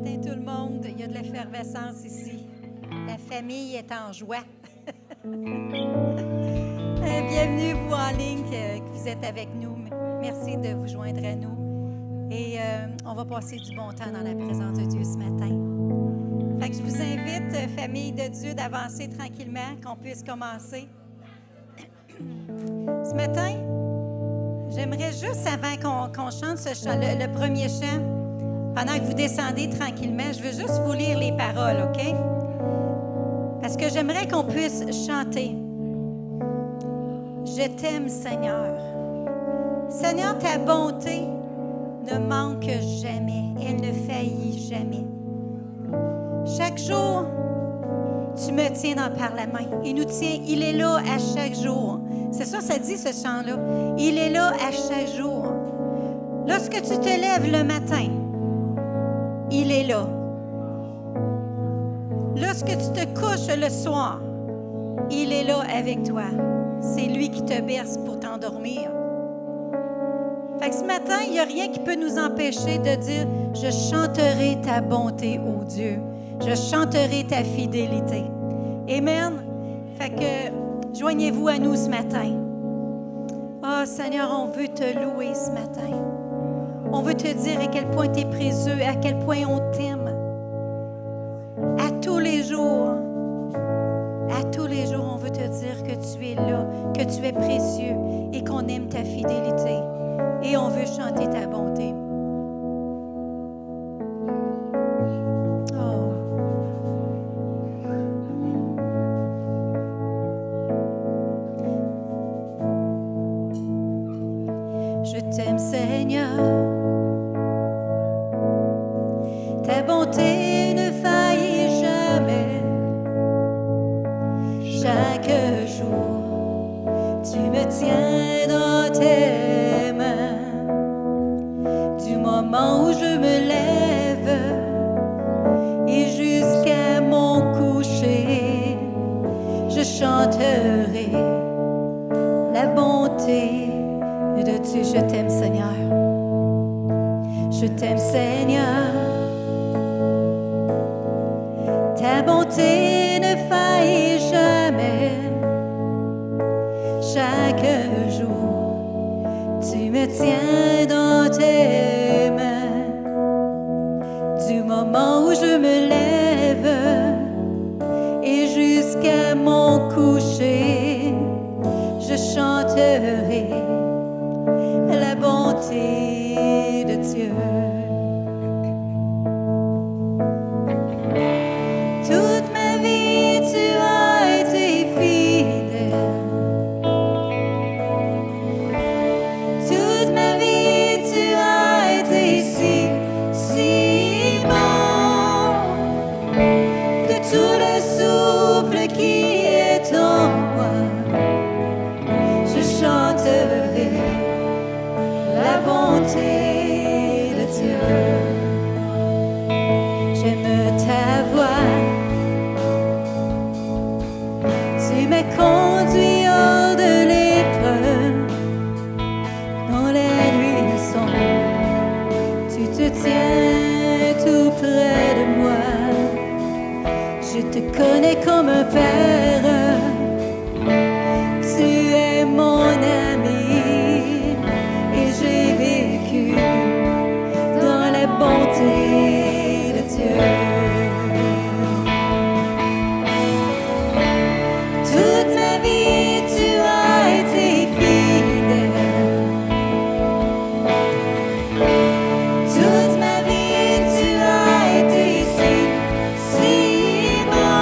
matin tout le monde. Il y a de l'effervescence ici. La famille est en joie. Bienvenue, vous en ligne, que vous êtes avec nous. Merci de vous joindre à nous. Et on va passer du bon temps dans la présence de Dieu ce matin. Fait que je vous invite, famille de Dieu, d'avancer tranquillement, qu'on puisse commencer. Ce matin, j'aimerais juste, avant qu'on chante ce chant, le premier chant, pendant que vous descendez tranquillement, je veux juste vous lire les paroles, OK? Parce que j'aimerais qu'on puisse chanter. Je t'aime, Seigneur. Seigneur, ta bonté ne manque jamais. Elle ne faillit jamais. Chaque jour, tu me tiens par la main. Il est là à chaque jour. C'est ça, ça dit ce chant-là. Il est là à chaque jour. Lorsque tu te lèves le matin, il est là. Lorsque tu te couches le soir, il est là avec toi. C'est lui qui te berce pour t'endormir. Fait que ce matin, il n'y a rien qui peut nous empêcher de dire « Je chanterai ta bonté, ô Dieu. Je chanterai ta fidélité. » Amen. Fait que joignez-vous à nous ce matin. Oh Seigneur, on veut te louer ce matin. On veut te dire à quel point tu es précieux, à quel point on t'aime. À tous les jours, on veut te dire que tu es là, que tu es précieux et qu'on aime ta fidélité. Et on veut chanter ta bonté. Oh. Je t'aime, Seigneur. Ta bonté ne faillit jamais. Chaque jour, tu me tiens dans tes mains. Du moment où je me lève et jusqu'à mon coucher, je chanterai la bonté de Dieu. Je t'aime, Seigneur. Je t'aime, Seigneur. Ta bonté ne faillit jamais. Chaque jour, tu me tiens dans tes mains. Du moment où je me lève et jusqu'à mon coucher, je chanterai la bonté de Dieu. Toute ma vie, tu as été fidèle. Toute ma vie, tu as été si bon. De tout le souffle qui est en moi, je chanterai la bonté de Dieu. J'aime ta voix. Tu m'as conduit hors de l'épreuve. Dans la nuit sombre, tu te tiens tout près de moi. Je te connais comme un père. Tu es mon ami et j'ai vécu dans la bonté de Dieu. Toute ma vie, tu as été fidèle. Toute ma vie, tu as été si bon.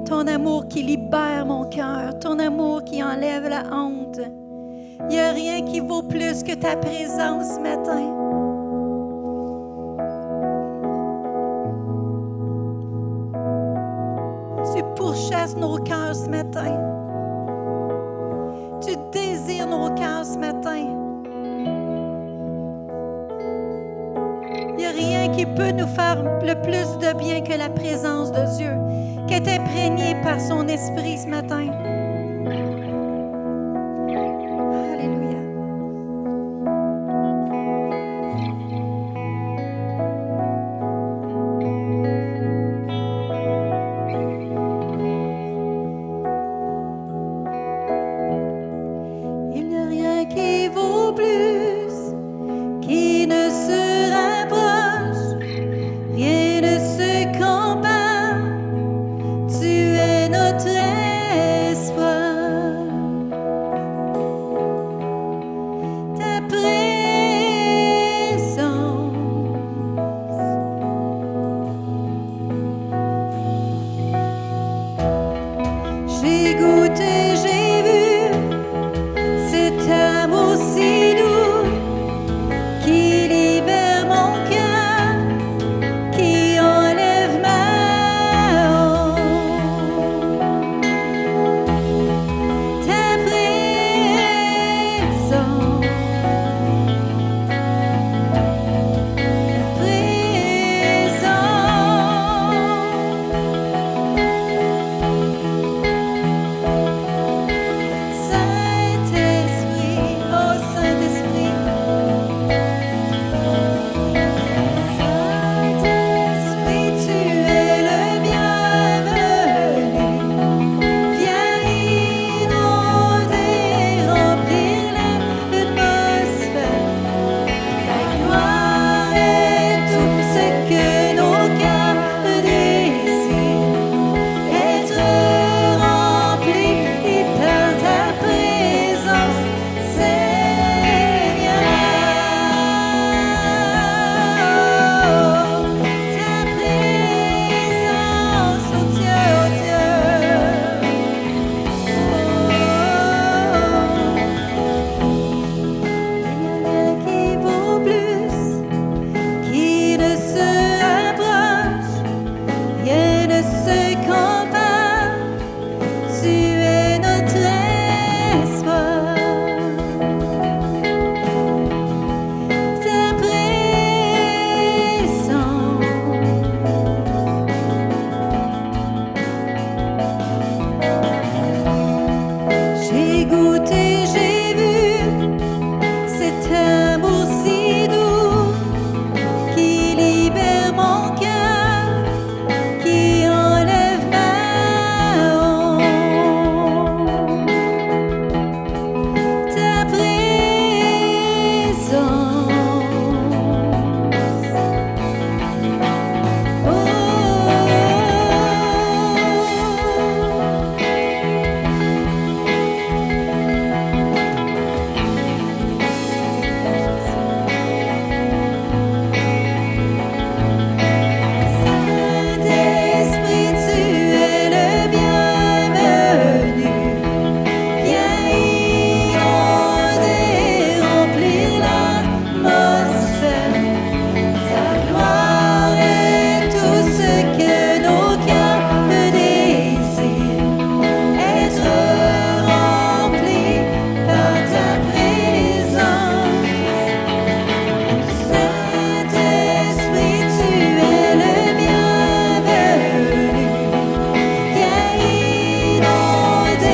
Ton amour qui libère mon cœur, ton amour qui enlève la honte. Il n'y a rien qui vaut plus que ta présence ce matin. Tu pourchasses nos cœurs ce matin. Tu désires nos cœurs ce matin. Il n'y a rien qui peut nous faire le plus de bien que la présence de Dieu. qui est imprégné par son esprit ce matin. Alléluia. Il n'y a rien qui vaut plus, qui ne se rapproche, rien ne se compare. Tu es notre espoir. Ta présence, j'ai goûté, j'ai vu cet amour si doux qui libère mon cœur, qui enlève ma honte. Ta présence, Saint-Esprit, oh Saint-Esprit, Saint-Esprit, tu es le bienvenu. Viens inonder, remplir l'atmosphère. Ta gloire est tout ce que nos cœurs désirent. Être rempli par ta présence, Seigneur. Ta présence, oh Dieu, oh Dieu. Il n'y a rien qui vaut plus, qui ne se rapproche, rien ne se compare. Tu es notre espoir. Ta présence, j'ai goûté, j'ai vu cet amour si doux qui libère mon cœur, qui enlève ma honte. Ta Saint-Esprit, tu es le bienvenu. Viens inonder, remplir l'atmosphère. Ta gloire est tout ce que nos cœurs désirent. Être rempli par ta présence. Saint-Esprit, tu es le bienvenu. Viens inonder,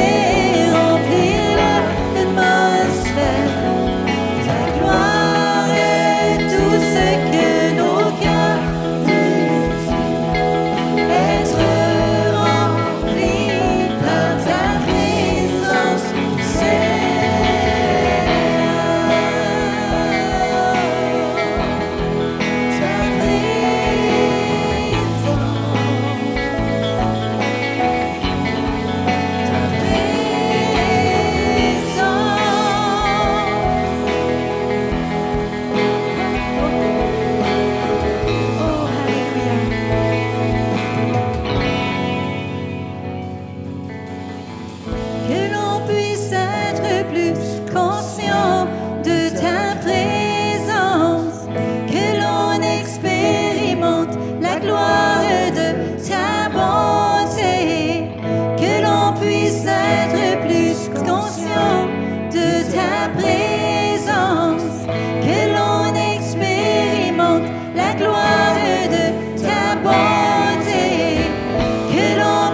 remplir l'atmosphère. Ta gloire est tout ce que nos cœurs désirent. Être rempli par ta présence, que l'on puisse être plus conscient de ta présence, que l'on expérimente la gloire de ta bonté, que l'on puisse être plus conscient de ta présence, que l'on expérimente la gloire de ta bonté, que l'on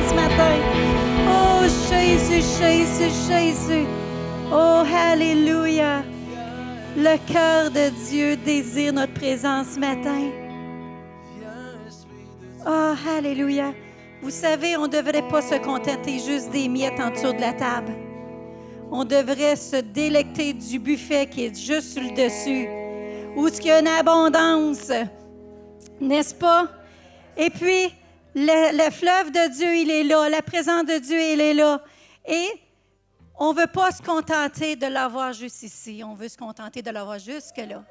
ce matin. Oh, Jésus, Jésus, Jésus. Oh, alléluia. Le cœur de Dieu désire notre présence ce matin. Oh, alléluia. Vous savez, on ne devrait pas se contenter juste des miettes en dessous de la table. On devrait se délecter du buffet qui est juste sur le dessus, où il y a une abondance, n'est-ce pas? Et puis, le fleuve de Dieu, il est là. La présence de Dieu, il est là. Et on ne veut pas se contenter de l'avoir juste ici. On veut se contenter de l'avoir jusque-là.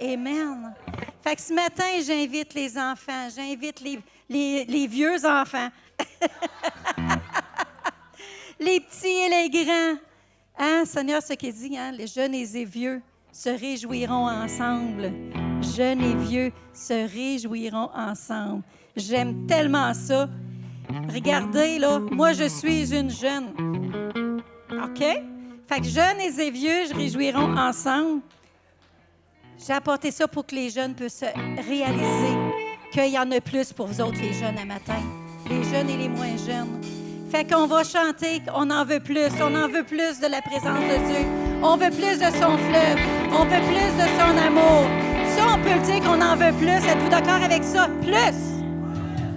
Amen. Fait que ce matin, j'invite les enfants, j'invite les vieux enfants, les petits et les grands. Hein, Seigneur, ce qu'il dit, hein, les jeunes et les vieux se réjouiront ensemble. Jeunes et vieux se réjouiront ensemble. J'aime tellement ça. Regardez, là, moi, je suis une jeune. OK? Fait que jeunes et les vieux se réjouiront ensemble. J'ai apporté ça pour que les jeunes puissent réaliser qu'il y en a plus pour vous autres, les jeunes, à matin. Les jeunes et les moins jeunes. Fait qu'on va chanter, on en veut plus de la présence de Dieu. On veut plus de son fleuve, on veut plus de son amour. Ça, on peut le dire qu'on en veut plus. Êtes-vous d'accord avec ça? Plus!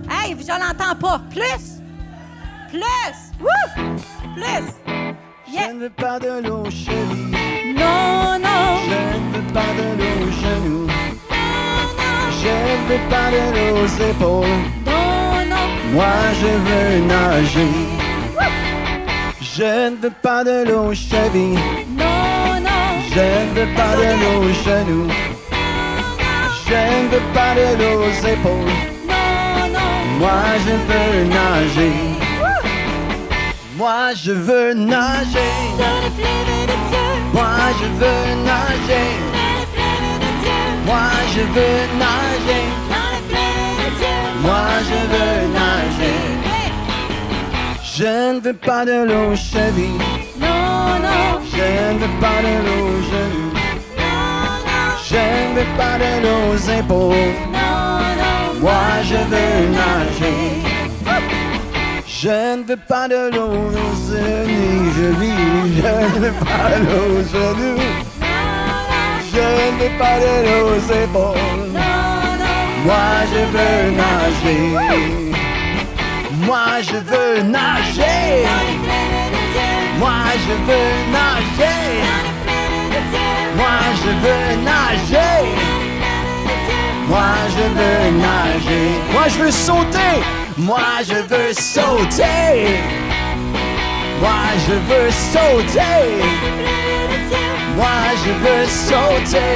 Hey, je l'entends pas. Plus! Plus! Wouh! Plus! Yeah. Je ne veux pas de l'eau, chérie. Non, non! Je ne veux pas de l'eau aux genoux. Non, non! Je ne veux pas de l'eau aux épaules. Non, non! Moi je veux nager. Je ne veux pas de l'eau aux chevilles. Non, non! Je ne veux pas de l'eau aux genoux. Je ne veux pas de l'eau aux épaules. Non, non! Moi je veux nager. Moi je veux nager. Dans le fleuve de Dieu! Moi je veux nager. Dans le fleuve de Dieu! Moi je veux nager. Dans le fleuve de Dieu! Moi je veux nager. Je ne veux pas de l'eau aux chevilles. Non, non! Je ne veux pas de l'eau aux genoux. Non, non! Je ne veux pas de l'eau aux épaules. Non, non! Moi je veux nager. Je ne veux pas de l'eau aux genoux. Je ne veux pas de l'eau aux genoux. Je ne veux pas de l'eau aux épaules. Moi je veux nager. Moi je veux nager. Moi je veux nager. Moi je veux nager. Moi je veux nager. Moi je veux sauter. Moi je veux sauter. Moi je veux sauter. Moi je veux sauter.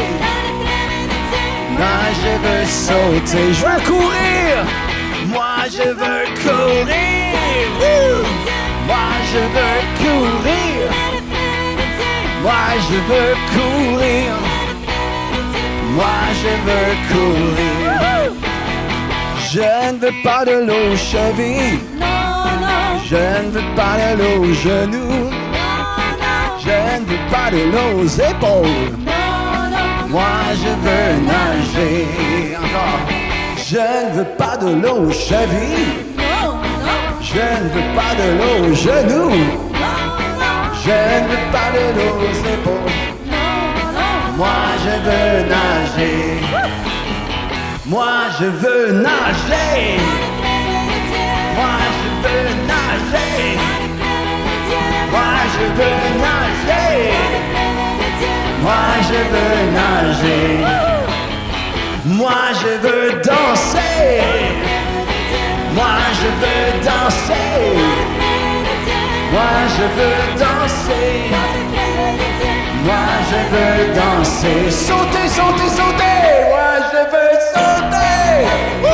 Moi je veux sauter. Je veux courir. Moi je veux courir. Woo! Moi je veux courir. Moi je veux courir. Moi je veux courir. Je ne veux pas de l'eau aux chevilles. Je ne veux pas de l'eau aux genoux. Je ne veux pas de l'eau aux épaules. Moi je veux nager. Encore. Je ne veux pas de l'eau aux chevilles. Je ne veux pas de l'eau aux genoux. Je ne veux pas de l'eau aux épaules. Moi je veux nager. Moi je veux nager. Moi je veux nager. Moi je veux nager. Moi je veux nager. Moi je veux danser. Moi je veux danser. Moi je veux danser. Moi je veux danser. Sauter, sauter, sauter. Moi je veux sauter. Woo!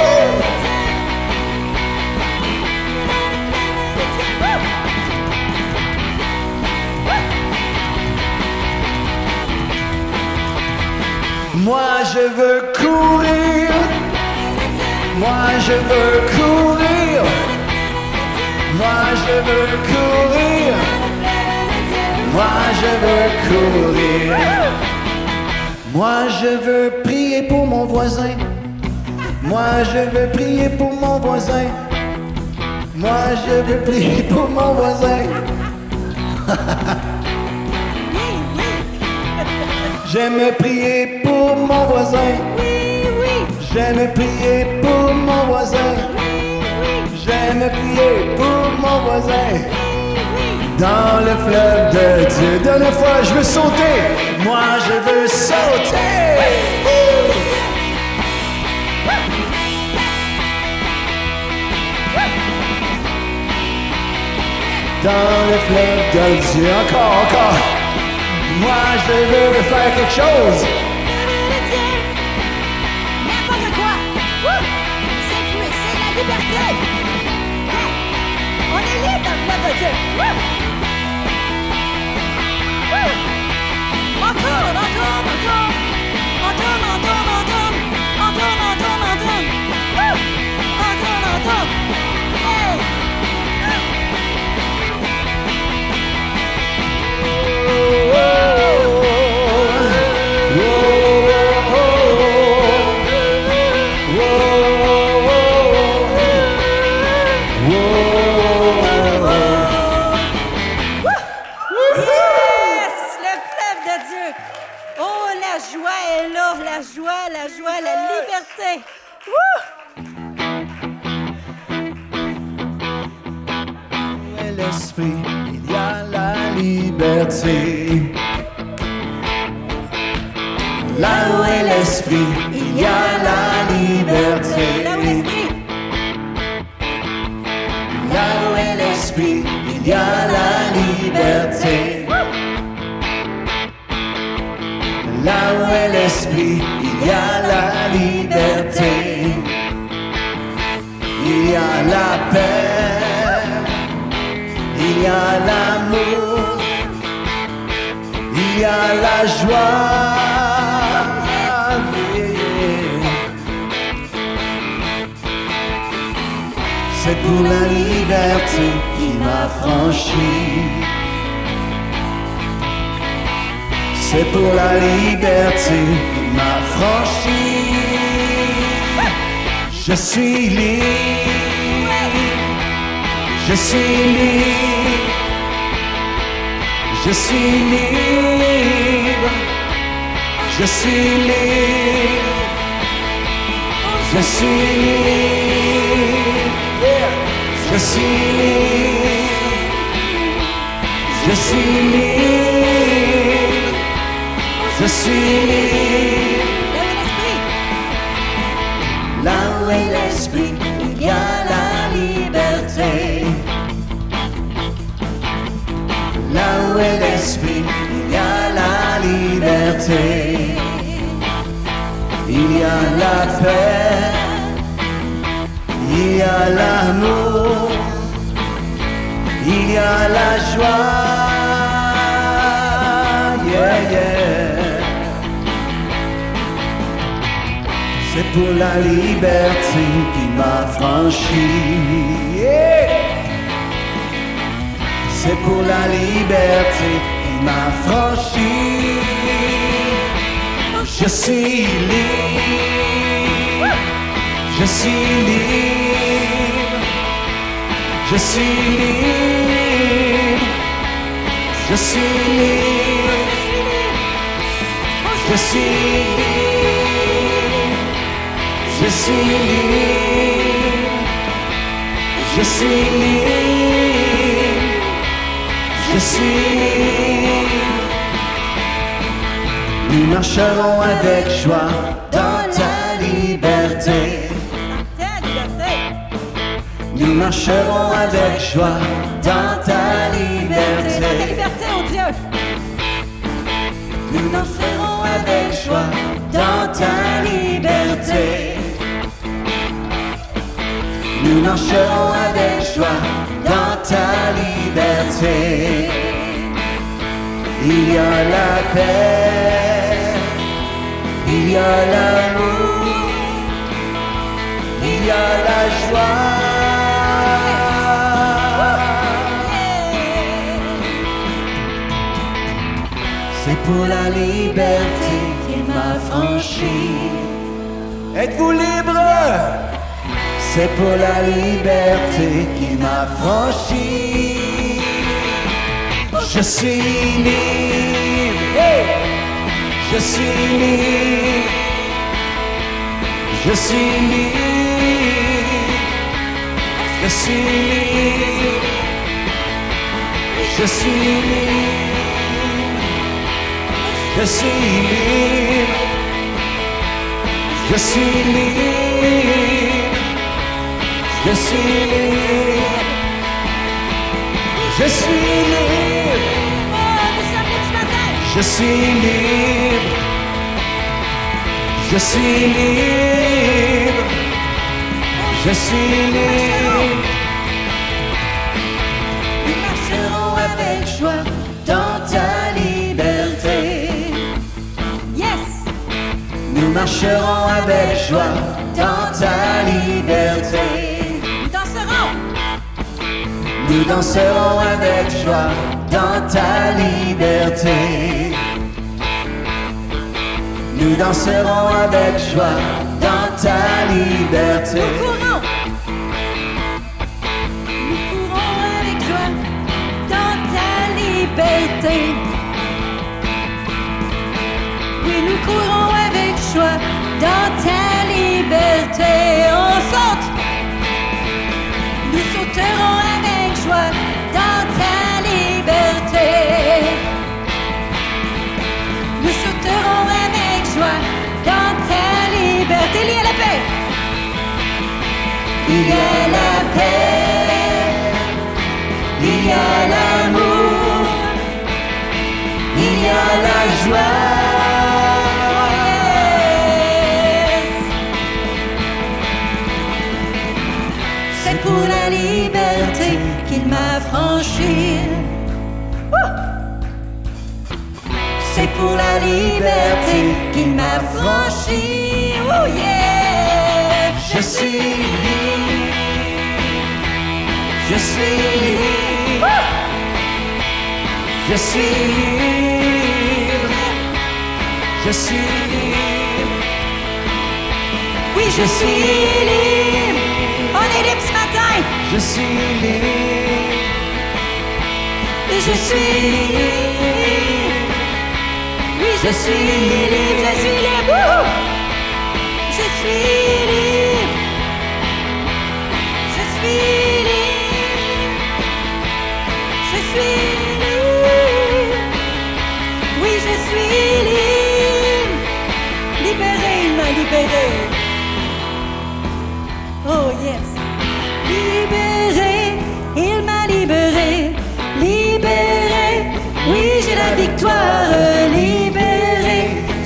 Moi je veux courir. Moi je veux courir. Moi je veux courir. Moi je veux courir. Moi je veux prier pour mon voisin. Moi je veux prier pour mon voisin. Moi je veux prier pour mon voisin. Oui, oui. J'aime prier pour mon voisin. Oui, oui. J'aime prier pour mon voisin. J'aime prier pour mon voisin. Dans le fleuve de Dieu. Dernière fois, je veux sauter. Moi, je veux sauter. Dans le fleuve de Dieu. Encore. Moi, je veux faire quelque chose. N'importe quoi. C'est la liberté. On est libre dans le fleuve de Dieu. On tourne. Hey! Yes! Le fleuve de Dieu. Oh, la joie est là. La joie, la liberté. Wouh! Où est l'esprit, il y a la liberté. Là où est l'esprit, il y a la liberté. Là où l'esprit. Là où est l'esprit, il y a la liberté. Là où est l'esprit, il y a la liberté. Il y a la paix, il y a l'amour, il y a la joie. C'est pour la liberté qui m'a franchi. C'est pour la liberté qui m'a franchi. Je suis libre. Je suis libre. Je suis libre. Je suis libre. Je suis libre. Je suis libre. Je suis libre. Je suis libre. Là où est l'esprit, il y a la liberté. Là où est l'esprit, il y a la liberté. Il y a la paix, il y a l'amour, il y a la joie. Yeah, yeah. C'est pour la liberté qui m'a franchi. Yeah. C'est pour la liberté qui m'a franchi. Je suis libre. Je suis libre. Je suis libre. Je suis libre. Je suis libre. Je suis libre. Je suis libre. Je suis libre. Nous marcherons avec joie dans ta liberté. Nous marcherons avec joie dans ta liberté. Ta liberté, oh Dieu. Nous marcherons avec joie dans ta liberté. Nous marcherons avec joie dans ta liberté. Il y a la paix, il y a l'amour, il y a la joie. C'est pour la liberté qu'il m'a franchi. Êtes-vous libre? C'est pour la liberté qu'il m'a franchi. Je suis libre, hey! Je suis libre, je suis libre, je suis libre, je suis libre, je suis libre, je suis libre, je suis libre, je suis libre, je suis libre, je suis libre, je suis libre. Nous marcherons avec joie dans ta liberté. Yes! Nous marcherons avec joie dans ta liberté. Nous danserons avec joie dans ta liberté. Nous danserons avec joie dans ta liberté. Nous courons avec joie dans ta liberté. Oui, nous courons avec joie dans ta liberté. On saute. Nous sauterons avec joie dans ta liberté. Nous sauterons avec joie dans ta liberté. Il y a la paix. Il y a la paix. Il y a l'amour. Il y a la joie. C'est pour la liberté qu'il m'a franchi. C'est pour la liberté qu'il m'a franchi. Oh yeah! Je suis libre, je suis libre, je suis libre, je suis libre. Oui, je suis libre. On est libre ce matin. Je suis libre, Je suis libre. Oui, je suis libre. Je suis libre. Wouhou! Je suis libre. Je suis libre. Je suis libre. Oui, je suis libre. Libéré, il m'a libéré. Oh yes. Libéré, il m'a libéré. Libéré, oui j'ai la victoire. Libéré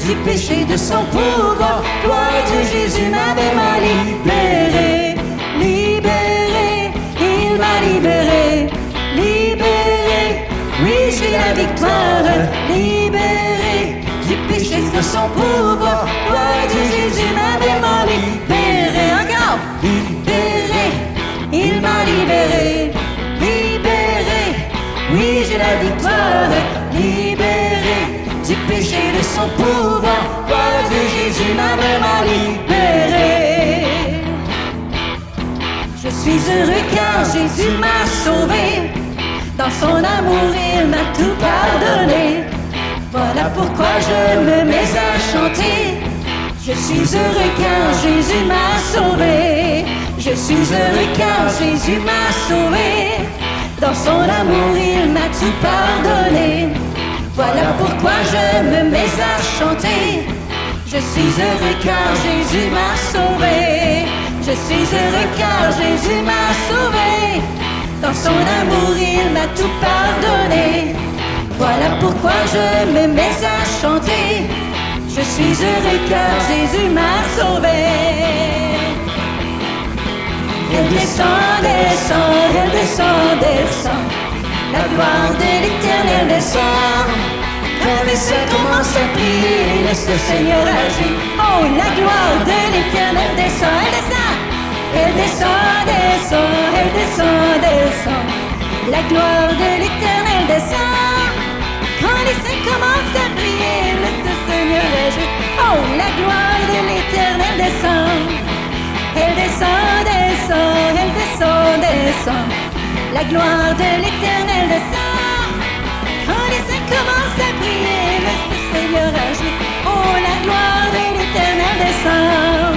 du péché de son pouvoir. Gloire de Jésus m'avait m'a libéré. Libéré, il m'a libéré. Libéré, oui j'ai la victoire. Libéré du péché de son pouvoir. Gloire de Jésus m'avait m'a libéré. Encore. Libéré, il m'a libéré. Libéré, oui j'ai la victoire. Libéré du péché de son pouvoir. Gloire de Jésus m'avait m'a libéré. Je suis heureux car Jésus m'a sauvé. Dans son amour il m'a tout pardonné. Voilà pourquoi je me mets à chanter. Je suis heureux car Jésus m'a sauvé. Je suis heureux car Jésus m'a sauvé. Dans son amour il m'a tout pardonné. Voilà pourquoi je me mets à chanter. Je suis heureux car Jésus m'a sauvé. Je suis heureux car Jésus m'a sauvé. Dans son amour il m'a tout pardonné. Voilà pourquoi je me mets à chanter. Je suis heureux car Jésus m'a sauvé. Elle descend, descend, elle descend, descend. La gloire de l'Éternel descend. Quand les saints commencent à prier, laisse le Seigneur agir. Oh, la gloire de l'Éternel descend, elle descend. Elle descend, descend, elle descend, descend. La gloire de l'Éternel descend. Quand les saints commencent à prier, laisse le Seigneur agir. Oh, la gloire de l'Éternel descend. Elle descend, descend. la gloire de l'Éternel descend. Quand les saints commencent à prier, le Seigneur agit. Oh, la gloire de l'Éternel descend.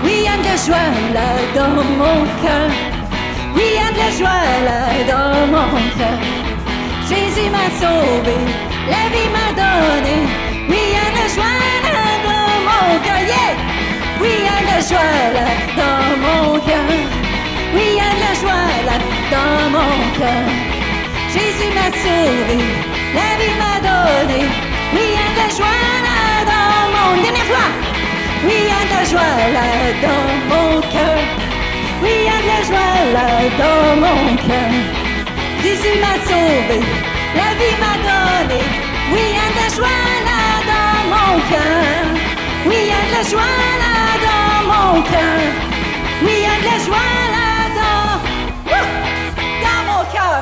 Oui, il y a de la joie là dans mon cœur. Oui, il y a de la joie là dans mon cœur. Jésus m'a sauvé, la vie m'a donné. Oui, il y a de la joie là dans mon cœur. Yeah! Oui, il y a de la joie là dans mon cœur. Oui, il y a de la joie là dans mon cœur. Jésus m'a sauvé, la vie m'a donné. Oui, il y a de la joie là dans mon... Dernière fois! Oui, il y a de la joie là dans mon cœur. Oui, il y a de la joie là dans mon cœur. Jésus m'a sauvé, la vie m'a donné. Oui, il y a de la joie là dans mon cœur. Oui, il y a de la joie là dans mon cœur. Oui, il y a de la joie là dans mon cœur.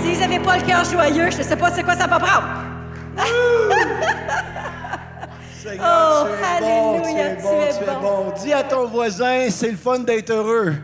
Si j'avais pas le cœur joyeux, je ne sais pas c'est quoi ça va prendre. Seigneur, Oh, tu es bon, alléluia, tu es bon. Dis à ton voisin, c'est le fun d'être heureux.